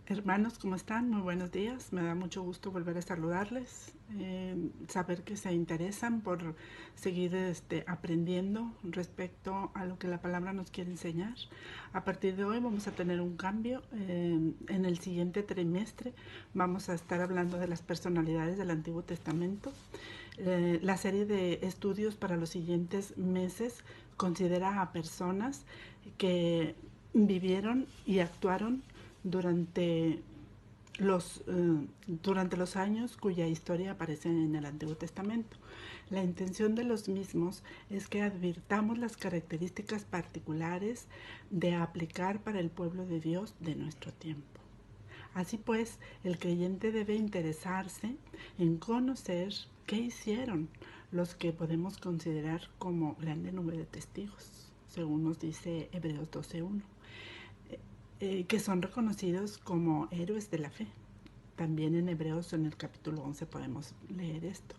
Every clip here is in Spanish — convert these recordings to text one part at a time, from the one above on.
Hermanos, ¿cómo están? Muy buenos días. Me da mucho gusto volver a saludarles, saber que se interesan por seguir aprendiendo respecto a lo que la palabra nos quiere enseñar. A partir de hoy vamos a tener un cambio. En el siguiente trimestre vamos a estar hablando de las personalidades del Antiguo Testamento. La serie de estudios para los siguientes meses considera a personas que vivieron y actuaron durante durante los años cuya historia aparece en el Antiguo Testamento. La intención de los mismos es que advirtamos las características particulares de aplicar para el pueblo de Dios de nuestro tiempo. Así pues, el creyente debe interesarse en conocer qué hicieron los que podemos considerar como grande número de testigos, según nos dice Hebreos 12:1. Que son reconocidos como héroes de la fe. También en Hebreos, en el capítulo 11, podemos leer esto.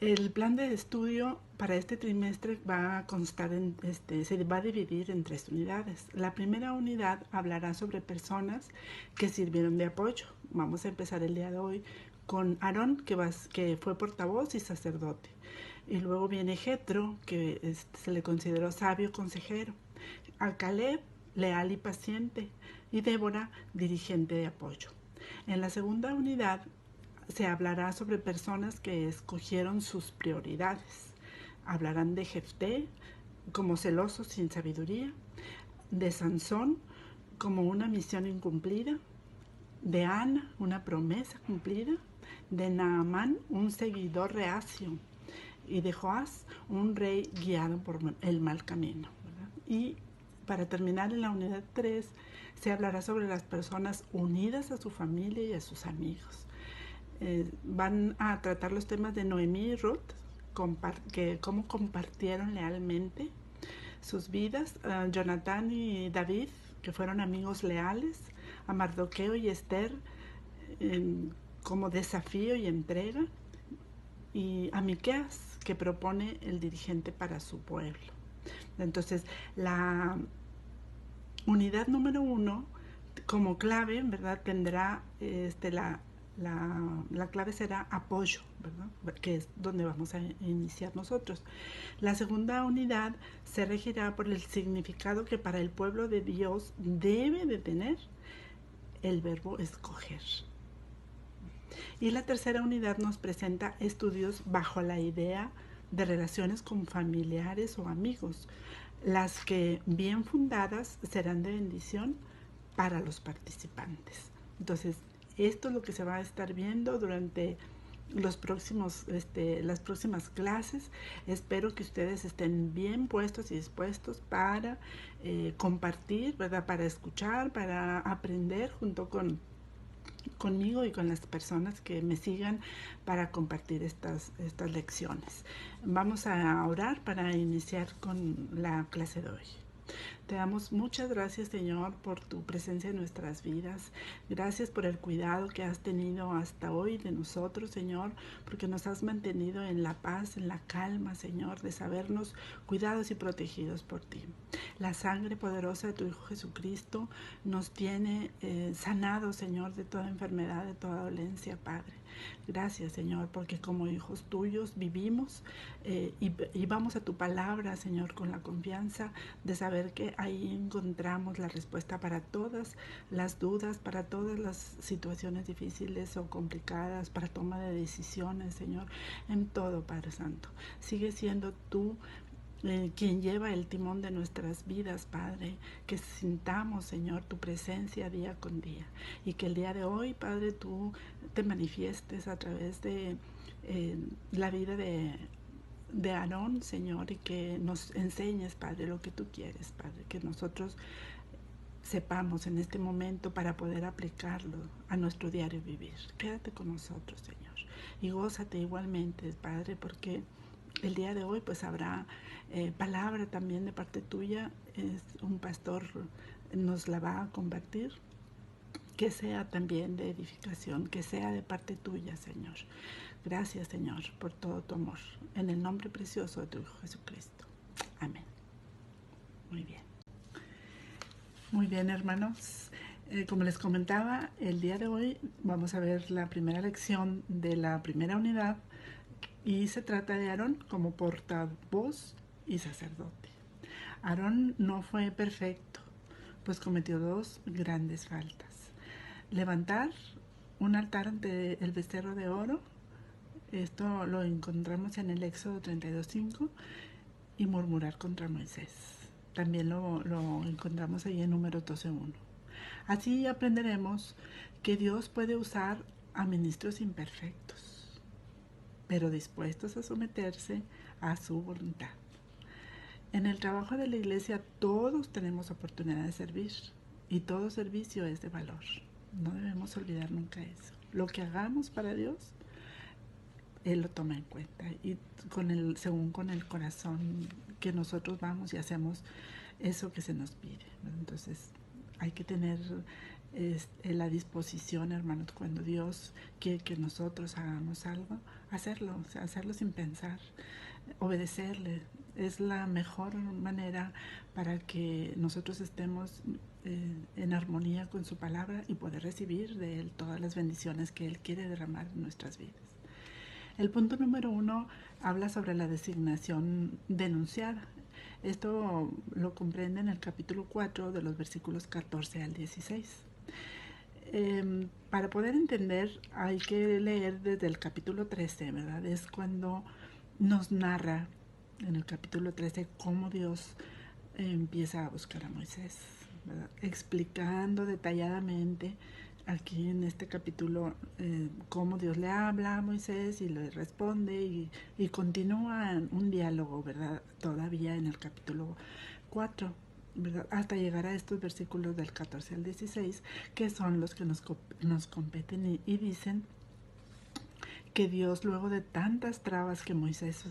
El plan de estudio para este trimestre va a constar se va a dividir en 3 unidades. La primera unidad hablará sobre personas que sirvieron de apoyo. Vamos a empezar el día de hoy con Aarón, que fue portavoz y sacerdote. Y luego viene Jetro, que se le consideró sabio consejero. A Caleb, leal y paciente, y Débora, dirigente de apoyo. En la segunda unidad se hablará sobre personas que escogieron sus prioridades. Hablarán de Jefté como celoso sin sabiduría, de Sansón como una misión incumplida, de Ana una promesa cumplida, de Naamán un seguidor reacio y de Joás un rey guiado por el mal camino, ¿verdad? Y para terminar, en la unidad 3 se hablará sobre las personas unidas a su familia y a sus amigos. Van a tratar los temas de Noemí y Ruth, cómo compartieron lealmente sus vidas, Jonatán y David, que fueron amigos leales, a Mardoqueo y Esther como desafío y entrega, y a Miqueas, que propone el dirigente para su pueblo. Entonces, la unidad número 1, como clave, ¿verdad? Tendrá la clave será apoyo, ¿verdad? Que es donde vamos a iniciar nosotros. La segunda unidad se regirá por el significado que para el pueblo de Dios debe de tener el verbo escoger. Y la tercera unidad nos presenta estudios bajo la idea de relaciones con familiares o amigos, las que bien fundadas serán de bendición para los participantes. Entonces, esto es lo que se va a estar viendo durante las próximas clases. Espero que ustedes estén bien puestos y dispuestos para compartir, ¿verdad? Para escuchar, para aprender junto conmigo y con las personas que me sigan para compartir estas lecciones. Vamos a orar para iniciar con la clase de hoy. Te damos muchas gracias, Señor, por tu presencia en nuestras vidas. Gracias por el cuidado que has tenido hasta hoy de nosotros, Señor, porque nos has mantenido en la paz, en la calma, Señor, de sabernos cuidados y protegidos por ti. La sangre poderosa de tu Hijo Jesucristo nos tiene sanados, Señor, de toda enfermedad, de toda dolencia, Padre. Gracias, Señor, porque como hijos tuyos vivimos y vamos a tu palabra, Señor, con la confianza de saber que ahí encontramos la respuesta para todas las dudas, para todas las situaciones difíciles o complicadas, para toma de decisiones, Señor, en todo, Padre Santo. Sigue siendo tú quien lleva el timón de nuestras vidas, Padre, que sintamos, Señor, tu presencia día con día y que el día de hoy, Padre, tú te manifiestes a través de la vida de Aarón, Señor, y que nos enseñes, Padre, lo que tú quieres, Padre, que nosotros sepamos en este momento para poder aplicarlo a nuestro diario vivir. Quédate con nosotros, Señor, y gózate igualmente, Padre, porque el día de hoy pues habrá palabra también de parte tuya. Es un pastor nos la va a compartir, que sea también de edificación, que sea de parte tuya, Señor. Gracias, Señor, por todo tu amor. En el nombre precioso de tu Hijo Jesucristo. Amén. Muy bien. Muy bien, hermanos. Como les comentaba, el día de hoy vamos a ver la primera lección de la primera unidad y se trata de Aarón como portavoz y sacerdote. Aarón no fue perfecto, pues cometió dos grandes faltas. Levantar un altar ante el becerro de oro, esto lo encontramos en el Éxodo 32:5, y murmurar contra Moisés. También lo encontramos ahí en Números 12:1. Así aprenderemos que Dios puede usar a ministros imperfectos, pero dispuestos a someterse a su voluntad. En el trabajo de la iglesia todos tenemos oportunidad de servir y todo servicio es de valor. No debemos olvidar nunca eso. Lo que hagamos para Dios, Él lo toma en cuenta y según con el corazón que nosotros vamos y hacemos eso que se nos pide. Entonces hay que tener la disposición, hermanos, cuando Dios quiere que nosotros hagamos algo, hacerlo, o sea, hacerlo sin pensar, obedecerle. Es la mejor manera para que nosotros estemos en armonía con su palabra y poder recibir de Él todas las bendiciones que Él quiere derramar en nuestras vidas. El punto número 1 habla sobre la designación denunciada. Esto lo comprende en el capítulo 4 de los versículos 14 al 16. Para poder entender hay que leer desde el capítulo 13, ¿verdad? Es cuando nos narra en el capítulo 13 cómo Dios empieza a buscar a Moisés, ¿verdad? Explicando detalladamente aquí en este capítulo cómo Dios le habla a Moisés y le responde y continúa un diálogo, ¿verdad? Todavía en el capítulo 4, ¿verdad? Hasta llegar a estos versículos del 14 al 16, que son los que nos competen y dicen que Dios, luego de tantas trabas que Moisés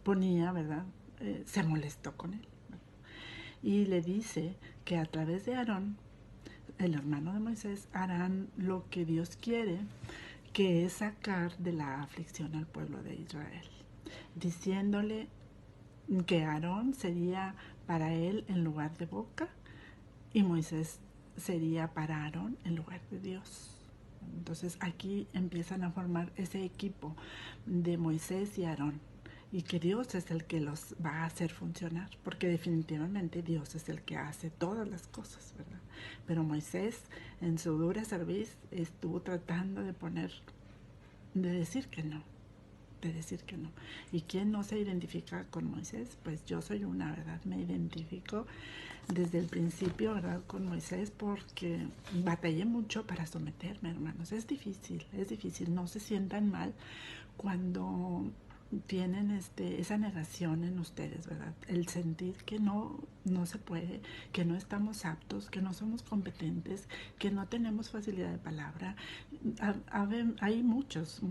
ponía, ¿verdad? Se molestó con él, ¿verdad? Y le dice que a través de Aarón, el hermano de Moisés, harán lo que Dios quiere, que es sacar de la aflicción al pueblo de Israel, diciéndole que Aarón sería para él en lugar de boca y Moisés sería para Aarón en lugar de Dios. Entonces aquí empiezan a formar ese equipo de Moisés y Aarón, y que Dios es el que los va a hacer funcionar, porque definitivamente Dios es el que hace todas las cosas, ¿verdad? Pero Moisés en su dura cerviz estuvo tratando de decir que no, de decir que no. ¿Y quién no se identifica con Moisés? Pues yo soy una, ¿verdad? Me identifico desde el principio, ¿verdad? Con Moisés, porque batallé mucho para someterme, hermanos. Es difícil, no se sientan mal cuando tienen esa negación en ustedes, ¿verdad? El sentir que no se puede, que no estamos aptos, que no somos competentes, que no tenemos facilidad de palabra. Hay muchos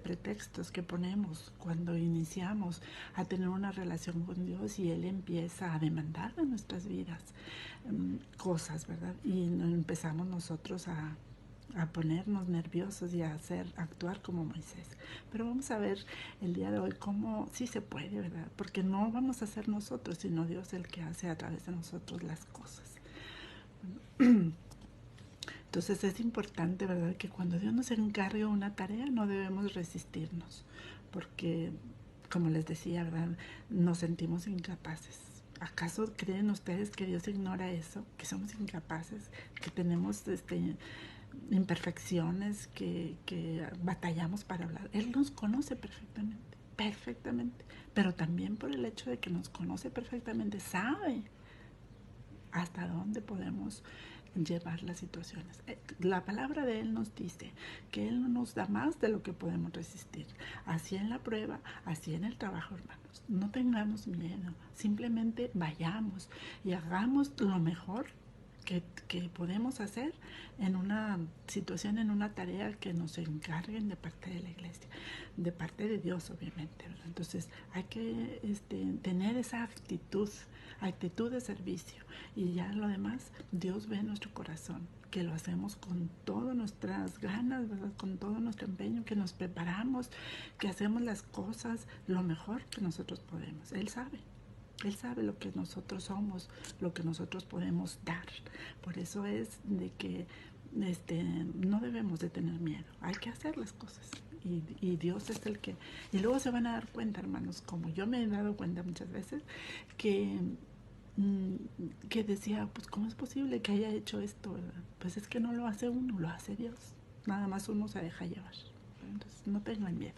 pretextos que ponemos cuando iniciamos a tener una relación con Dios y Él empieza a demandar de nuestras vidas cosas, ¿verdad? Y empezamos nosotros a ponernos nerviosos y a actuar como Moisés. Pero vamos a ver el día de hoy cómo sí se puede, ¿verdad? Porque no vamos a ser nosotros, sino Dios el que hace a través de nosotros las cosas. Entonces es importante, ¿verdad?, que cuando Dios nos encargue una tarea no debemos resistirnos, porque, como les decía, ¿verdad?, nos sentimos incapaces. ¿Acaso creen ustedes que Dios ignora eso? Que somos incapaces, que tenemos imperfecciones, que batallamos para hablar. Él nos conoce perfectamente, perfectamente, pero también por el hecho de que nos conoce perfectamente, sabe hasta dónde podemos llevar las situaciones. La palabra de Él nos dice que Él no nos da más de lo que podemos resistir. Así en la prueba, así en el trabajo, hermanos. No tengamos miedo, simplemente vayamos y hagamos lo mejor que podemos hacer en una situación, en una tarea que nos encarguen de parte de la iglesia, de parte de Dios, obviamente, ¿verdad? Entonces hay que tener esa actitud de servicio, y ya lo demás, Dios ve nuestro corazón, que lo hacemos con todas nuestras ganas, ¿verdad?, con todo nuestro empeño, que nos preparamos, que hacemos las cosas lo mejor que nosotros podemos. Él sabe. Él sabe lo que nosotros somos, lo que nosotros podemos dar. Por eso es de que no debemos de tener miedo. Hay que hacer las cosas. Y Dios es el que... Y luego se van a dar cuenta, hermanos, como yo me he dado cuenta muchas veces, que, que decía, pues, ¿cómo es posible que haya hecho esto, verdad? Pues es que no lo hace uno, lo hace Dios. Nada más uno se deja llevar. Entonces, no tengan miedo.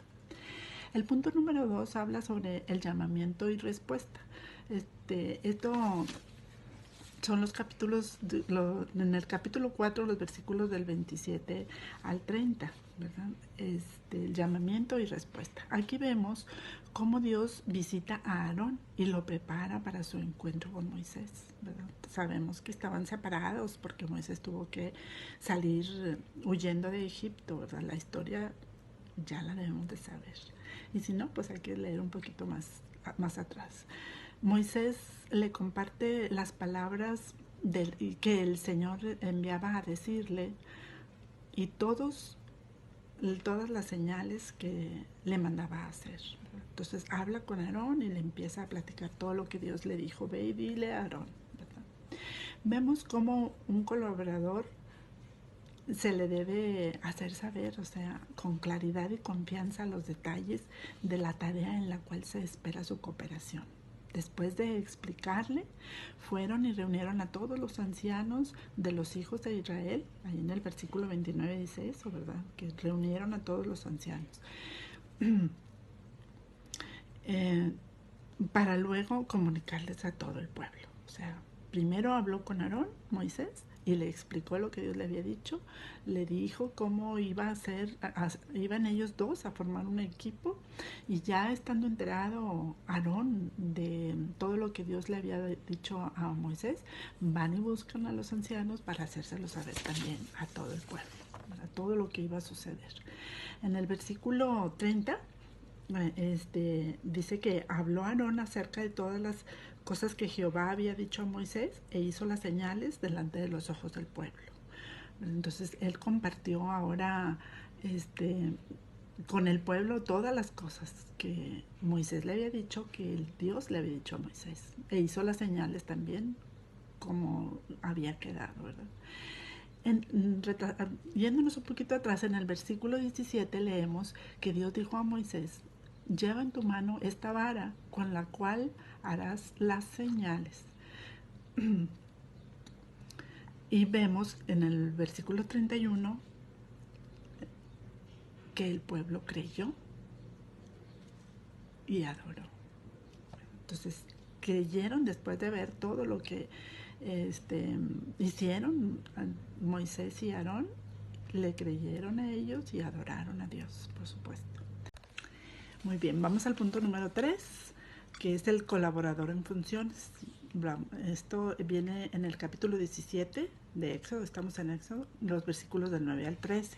El punto número 2 habla sobre el llamamiento y respuesta. Esto son los capítulos, en el capítulo 4, los versículos del 27 al 30, ¿verdad? El llamamiento y respuesta. Aquí vemos cómo Dios visita a Aarón y lo prepara para su encuentro con Moisés, ¿verdad? Sabemos que estaban separados porque Moisés tuvo que salir huyendo de Egipto, ¿verdad? La historia ya la debemos de saber. Y si no, pues hay que leer un poquito más atrás. Moisés le comparte las palabras que el Señor enviaba a decirle y todas las señales que le mandaba a hacer. Entonces habla con Aarón y le empieza a platicar todo lo que Dios le dijo. Ve y dile a Aarón, ¿verdad? Vemos cómo un colaborador se le debe hacer saber, o sea, con claridad y confianza los detalles de la tarea en la cual se espera su cooperación. Después de explicarle, fueron y reunieron a todos los ancianos de los hijos de Israel. Ahí en el versículo 29 dice eso, ¿verdad? Que reunieron a todos los ancianos. Para luego comunicarles a todo el pueblo. O sea, primero habló con Aarón, Moisés, y le explicó lo que Dios le había dicho. Le dijo cómo iba a ser, iban ellos dos a formar un equipo, y ya estando enterado Aarón de todo lo que Dios le había dicho a Moisés, van y buscan a los ancianos para hacérselo saber también a todo el pueblo, para todo lo que iba a suceder. En el versículo 30 dice que habló Aarón acerca de todas las cosas que Jehová había dicho a Moisés e hizo las señales delante de los ojos del pueblo. Entonces él compartió ahora con el pueblo todas las cosas que Moisés le había dicho, que el Dios le había dicho a Moisés, e hizo las señales también como había quedado, ¿verdad? Yéndonos un poquito atrás, en el versículo 17 leemos que Dios dijo a Moisés: lleva en tu mano esta vara con la cual harás las señales. Y vemos en el versículo 31 que el pueblo creyó y adoró. Entonces creyeron después de ver todo lo que hicieron Moisés y Aarón. Le creyeron a ellos y adoraron a Dios, por supuesto. Muy bien, vamos al punto número 3, que es el colaborador en funciones. Esto viene en el capítulo 17 de Éxodo, estamos en Éxodo, los versículos del 9 al 13.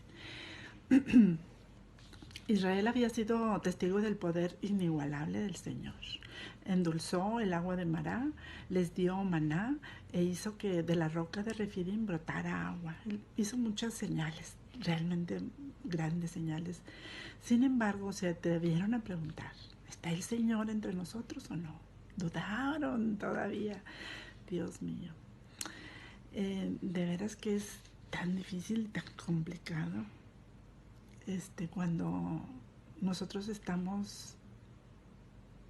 Israel había sido testigo del poder inigualable del Señor. Endulzó el agua de Mará, les dio maná e hizo que de la roca de Refidim brotara agua. Él hizo muchas señales, realmente grandes señales. Sin embargo, se atrevieron a preguntar: ¿está el Señor entre nosotros o no? Dudaron todavía. Dios mío. De veras que es tan difícil, tan complicado. Cuando nosotros estamos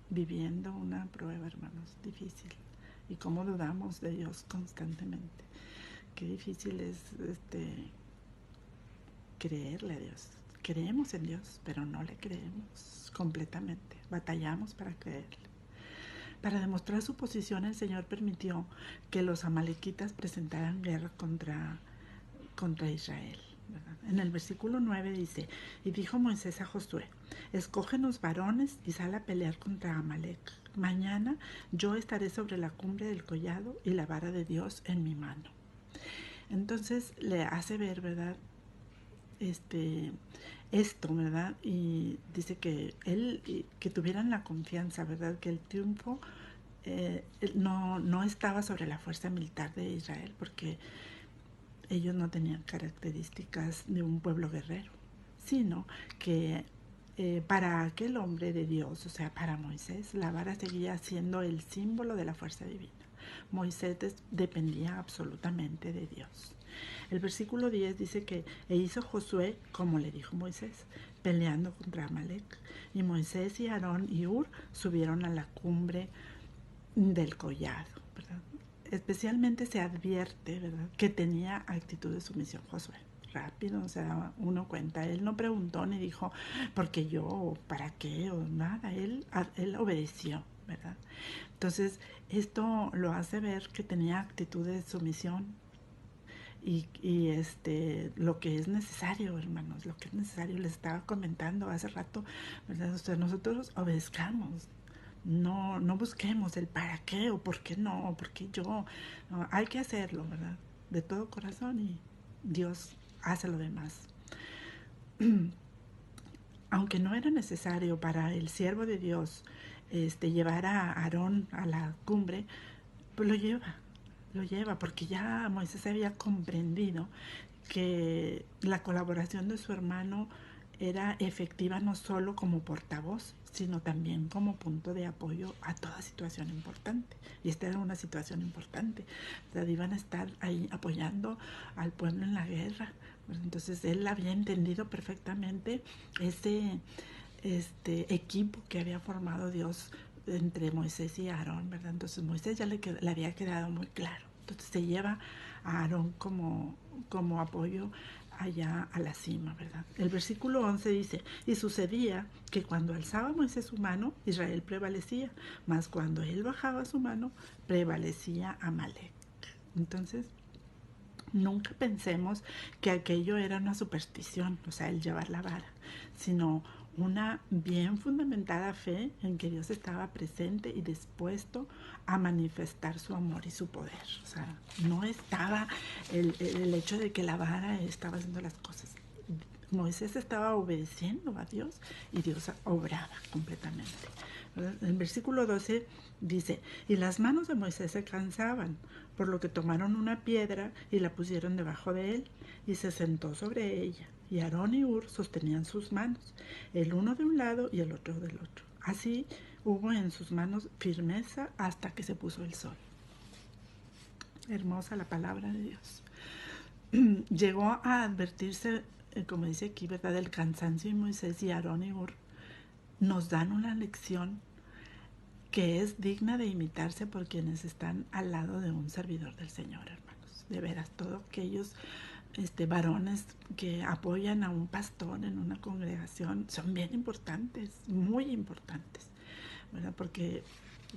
viviendo una prueba, hermanos, difícil, y cómo dudamos de Dios constantemente. Qué difícil es creerle a Dios. Creemos en Dios, pero no le creemos completamente. Batallamos para creerle. Para demostrar su posición, el Señor permitió que los amalequitas presentaran guerra contra Israel. ¿Verdad? En el versículo 9 dice: y dijo Moisés a Josué: escógenos varones y sal a pelear contra Amalec. Mañana yo estaré sobre la cumbre del collado y la vara de Dios en mi mano. Entonces le hace ver, ¿verdad? Esto, ¿verdad? Y dice que que tuvieran la confianza, ¿verdad? Que el triunfo no estaba sobre la fuerza militar de Israel, porque ellos no tenían características de un pueblo guerrero, sino que para aquel hombre de Dios, o sea, para Moisés, la vara seguía siendo el símbolo de la fuerza divina. Moisés dependía absolutamente de Dios. El versículo 10 dice que e hizo Josué como le dijo Moisés, peleando contra Amalek. Y Moisés y Aarón y Hur subieron a la cumbre del collado, ¿verdad? Especialmente se advierte, ¿verdad?, que tenía actitud de sumisión Josué. Rápido, o sea, uno cuenta, él no preguntó ni dijo, ¿por qué yo? ¿O para qué? O nada, él obedeció, ¿verdad? Entonces, esto lo hace ver que tenía actitud de sumisión y lo que es necesario, hermanos, lo que es necesario, les estaba comentando hace rato, ¿verdad? O sea, nosotros obedezcamos, no busquemos el para qué o por qué no, o por qué yo. No, hay que hacerlo, ¿verdad? De todo corazón y Dios hace lo demás. Aunque no era necesario para el siervo de Dios llevar a Aarón a la cumbre, pues lo lleva, porque ya Moisés había comprendido que la colaboración de su hermano era efectiva no solo como portavoz, sino también como punto de apoyo a toda situación importante. Y esta era una situación importante. O sea, iban a estar ahí apoyando al pueblo en la guerra. Entonces él había entendido perfectamente ese equipo que había formado Dios entre Moisés y Aarón, ¿verdad? Entonces Moisés ya le había quedado muy claro. Entonces se lleva a Aarón como apoyo allá a la cima, ¿verdad? El versículo 11 dice, y sucedía que cuando alzaba Moisés su mano, Israel prevalecía, mas cuando él bajaba su mano, prevalecía Amalek. Entonces, nunca pensemos que aquello era una superstición, o sea, el llevar la vara, sino una bien fundamentada fe en que Dios estaba presente y dispuesto a manifestar su amor y su poder. O sea, no estaba el hecho de que la vara estaba haciendo las cosas. Moisés estaba obedeciendo a Dios y Dios obraba completamente. El versículo 12 dice, y las manos de Moisés se cansaban, por lo que tomaron una piedra y la pusieron debajo de él, y se sentó sobre ella. Y Aarón y Hur sostenían sus manos, el uno de un lado y el otro del otro. Así hubo en sus manos firmeza hasta que se puso el sol. Hermosa la palabra de Dios. Llegó a advertirse, como dice aquí, ¿verdad?, del cansancio, y Moisés y Aarón y Hur nos dan una lección que es digna de imitarse por quienes están al lado de un servidor del Señor, hermanos. De veras, todos aquellos varones que apoyan a un pastor en una congregación son bien importantes, muy importantes, ¿verdad? Porque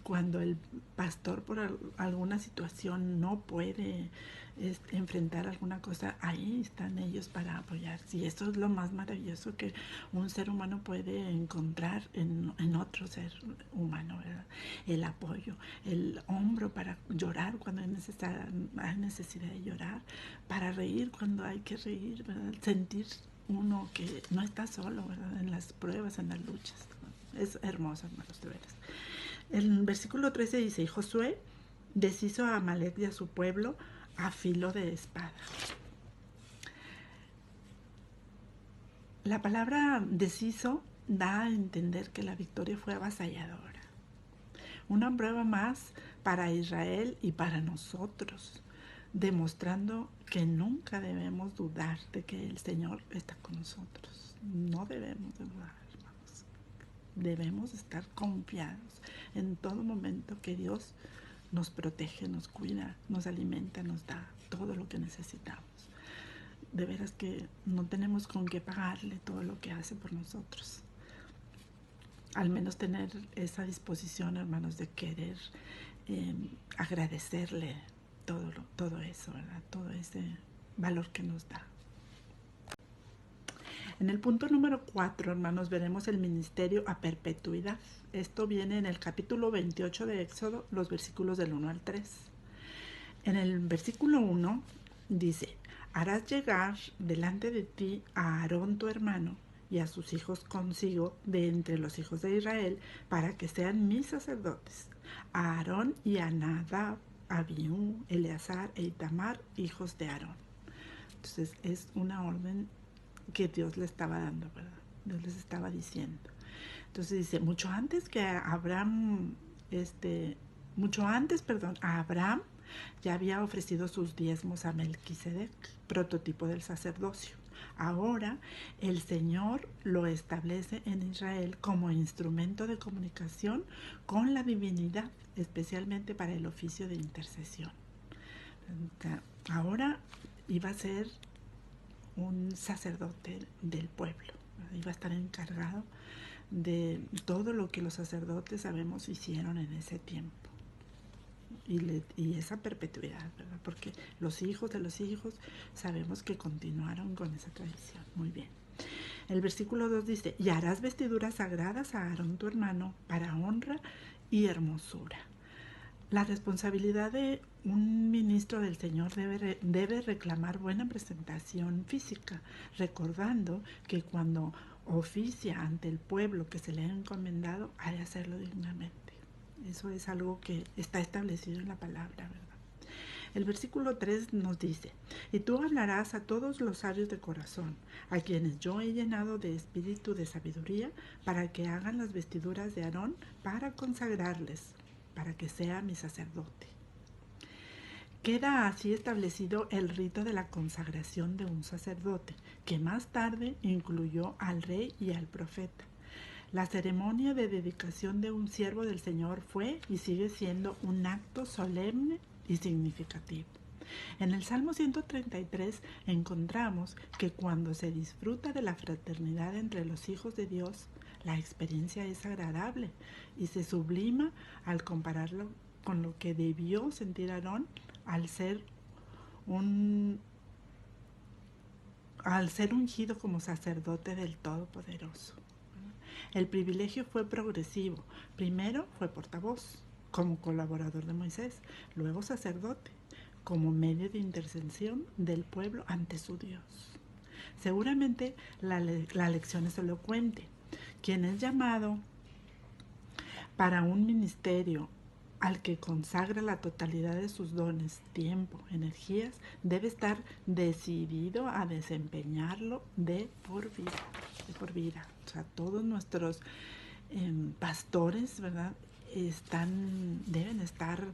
cuando el pastor por alguna situación no puede enfrentar alguna cosa, ahí están ellos para apoyar. Y eso es lo más maravilloso que un ser humano puede encontrar en otro ser humano, ¿verdad? El apoyo, el hombro para llorar cuando hay necesidad de llorar, para reír cuando hay que reír, ¿verdad? Sentir uno que no está solo, ¿verdad?, en las pruebas, en las luchas. Es hermoso, hermanos, de veras. El versículo 13 dice, y Josué deshizo a Amalek y a su pueblo a filo de espada. La palabra deshizo da a entender que la victoria fue avasalladora. Una prueba más para Israel y para nosotros, demostrando que nunca debemos dudar de que el Señor está con nosotros. No debemos dudar, hermanos. Debemos estar confiados en todo momento que Dios nos protege, nos cuida, nos alimenta, nos da todo lo que necesitamos. De veras que no tenemos con qué pagarle todo lo que hace por nosotros. Al menos tener esa disposición, hermanos, de querer agradecerle todo eso, ¿verdad? Todo ese valor que nos da. En el punto número 4, hermanos, veremos el ministerio a perpetuidad. Esto viene en el capítulo 28 de Éxodo, los versículos del 1 al 3. En el versículo 1 dice, harás llegar delante de ti a Aarón tu hermano y a sus hijos consigo de entre los hijos de Israel, para que sean mis sacerdotes, a Aarón y a Nadab, Abiú, Eleazar e Itamar, hijos de Aarón. Entonces es una orden que Dios le estaba dando, ¿verdad? Dios les estaba diciendo. Entonces dice, a Abraham ya había ofrecido sus diezmos a Melquisedec, prototipo del sacerdocio. Ahora el Señor lo establece en Israel como instrumento de comunicación con la divinidad, especialmente para el oficio de intercesión. Ahora iba a ser un sacerdote del pueblo, iba a estar encargado de todo lo que los sacerdotes sabemos hicieron en ese tiempo. Y esa perpetuidad, ¿verdad? Porque los hijos de los hijos sabemos que continuaron con esa tradición. Muy bien. El versículo 2 dice, y harás vestiduras sagradas a Aarón tu hermano para honra y hermosura. La responsabilidad de un ministro del Señor debe reclamar buena presentación física, recordando que cuando oficia ante el pueblo que se le ha encomendado, ha de hacerlo dignamente. Eso es algo que está establecido en la palabra, ¿verdad? El versículo 3 nos dice, y tú hablarás a todos los sabios de corazón, a quienes yo he llenado de espíritu de sabiduría, para que hagan las vestiduras de Aarón para consagrarles, para que sea mi sacerdote. Queda así establecido el rito de la consagración de un sacerdote, que más tarde incluyó al rey y al profeta. La ceremonia de dedicación de un siervo del Señor fue y sigue siendo un acto solemne y significativo. En el Salmo 133 encontramos que cuando se disfruta de la fraternidad entre los hijos de Dios, la experiencia es agradable y se sublima al compararlo con lo que debió sentir Aarón al ser ungido como sacerdote del Todopoderoso. El privilegio fue progresivo. Primero fue portavoz, como colaborador de Moisés, luego sacerdote, como medio de intercesión del pueblo ante su Dios. Seguramente la lección es elocuente. Quien es llamado para un ministerio al que consagra la totalidad de sus dones, tiempo, energías, debe estar decidido a desempeñarlo de por vida. O sea, todos nuestros pastores, ¿verdad? Deben estar.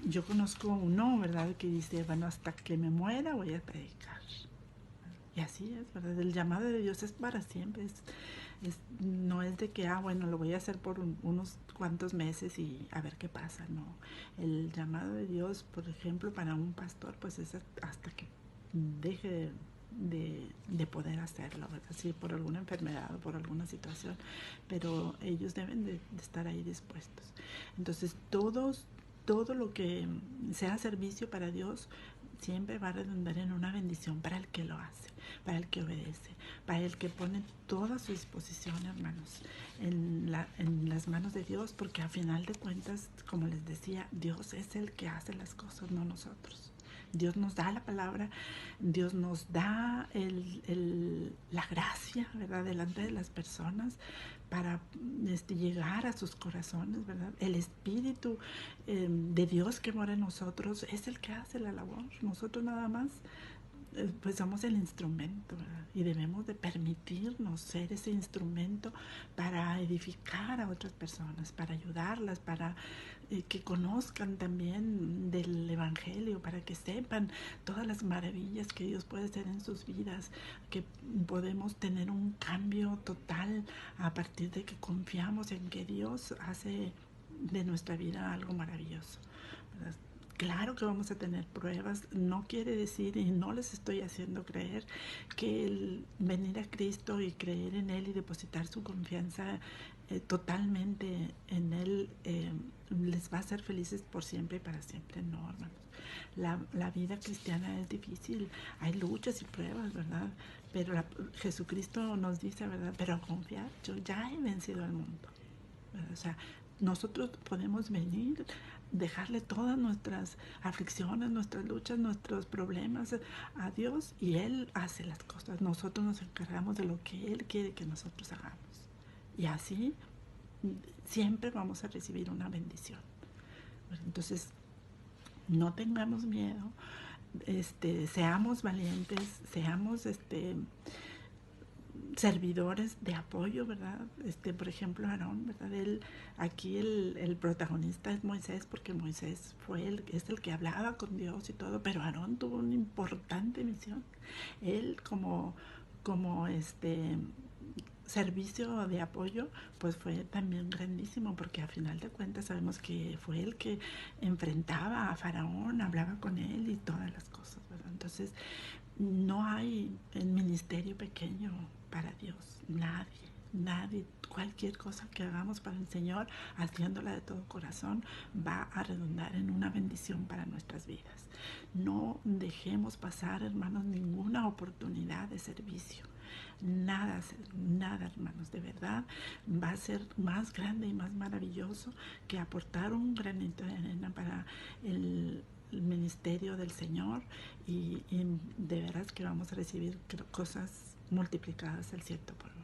Yo conozco uno, ¿verdad?, que dice, bueno, hasta que me muera voy a predicar. Y así es, ¿verdad? El llamado de Dios es para siempre. No es de que, bueno, lo voy a hacer por unos cuantos meses y a ver qué pasa. No. El llamado de Dios, por ejemplo, para un pastor, pues es hasta que deje de poder hacerlo, ¿verdad? Sí, por alguna enfermedad o por alguna situación, pero ellos deben de estar ahí dispuestos. Entonces, todo lo que sea servicio para Dios siempre va a redundar en una bendición para el que lo hace, para el que obedece, para el que pone toda su disposición, hermanos, en las manos de Dios, porque a final de cuentas, como les decía, Dios es el que hace las cosas, no nosotros. Dios nos da la palabra, Dios nos da la gracia, ¿verdad?, delante de las personas para llegar a sus corazones, ¿verdad? El Espíritu de Dios que mora en nosotros es el que hace la labor. Nosotros nada más pues somos el instrumento, ¿verdad? Y debemos de permitirnos ser ese instrumento para edificar a otras personas, para ayudarlas, para que conozcan también del Evangelio, para que sepan todas las maravillas que Dios puede hacer en sus vidas, que podemos tener un cambio total a partir de que confiamos en que Dios hace de nuestra vida algo maravilloso, ¿verdad? Claro que vamos a tener pruebas, no quiere decir, y no les estoy haciendo creer, que el venir a Cristo y creer en Él y depositar su confianza totalmente en Él les va a hacer felices por siempre y para siempre. No, hermanos. La vida cristiana es difícil, hay luchas y pruebas, ¿verdad? Pero Jesucristo nos dice, ¿verdad? Pero confiar, yo ya he vencido al mundo, ¿verdad? O sea, nosotros podemos venir, dejarle todas nuestras aflicciones, nuestras luchas, nuestros problemas a Dios y Él hace las cosas. Nosotros nos encargamos de lo que Él quiere que nosotros hagamos. Y así siempre vamos a recibir una bendición. Entonces, no tengamos miedo, seamos valientes, servidores de apoyo, ¿verdad? Por ejemplo, Aarón, ¿verdad? Aquí el protagonista es Moisés, porque Moisés es el que hablaba con Dios y todo, pero Aarón tuvo una importante misión. Él como servicio de apoyo, pues fue también grandísimo, porque a final de cuentas sabemos que fue el que enfrentaba a Faraón, hablaba con él y todas las cosas, ¿verdad? Entonces, no hay el ministerio pequeño para Dios, nadie, nadie. Cualquier cosa que hagamos para el Señor, haciéndola de todo corazón, va a redundar en una bendición para nuestras vidas. No dejemos pasar, hermanos, ninguna oportunidad de servicio. Nada, nada, hermanos, de verdad va a ser más grande y más maravilloso que aportar un granito de arena para el ministerio del Señor, y de veras que vamos a recibir cosas multiplicadas al 100 por 1.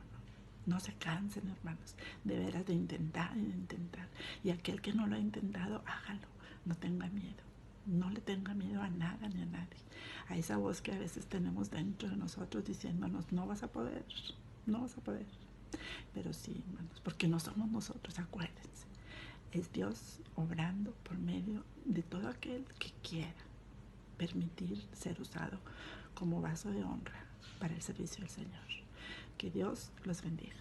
No se cansen, hermanos, de veras de intentar y de intentar. Y aquel que no lo ha intentado, hágalo, no tenga miedo. No le tenga miedo a nada ni a nadie. A esa voz que a veces tenemos dentro de nosotros diciéndonos, no vas a poder, no vas a poder. Pero sí, hermanos, porque no somos nosotros, acuérdense. Es Dios obrando por medio de todo aquel que quiera permitir ser usado como vaso de honra para el servicio del Señor. Que Dios los bendiga.